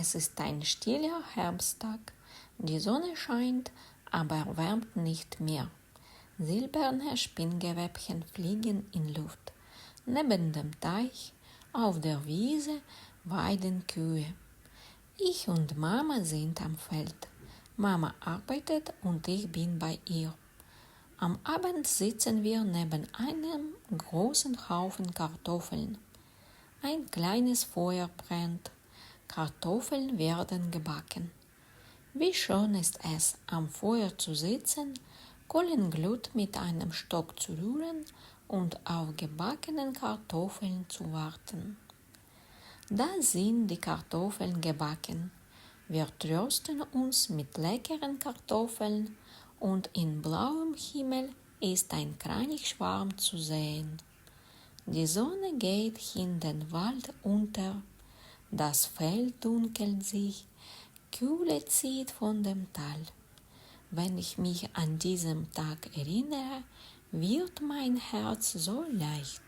Es ist ein stiller Herbsttag. Die Sonne scheint, aber wärmt nicht mehr. Silberne Spinngewebchen fliegen in Luft. Neben dem Teich, auf der Wiese, weiden Kühe. Ich und Mama sind am Feld. Mama arbeitet und ich bin bei ihr. Am Abend sitzen wir neben einem großen Haufen Kartoffeln. Ein kleines Feuer brennt. Kartoffeln werden gebacken. Wie schön ist es, am Feuer zu sitzen, Kohlenglut mit einem Stock zu rühren und auf gebackenen Kartoffeln zu warten. Da sind die Kartoffeln gebacken. Wir trösten uns mit leckeren Kartoffeln und in blauem Himmel ist ein Kranichschwarm zu sehen. Die Sonne geht in den Wald unter, das Feld dunkelt sich, Kühle zieht von dem Tal. Wenn ich mich an diesen Tag erinnere, wird mein Herz so leicht.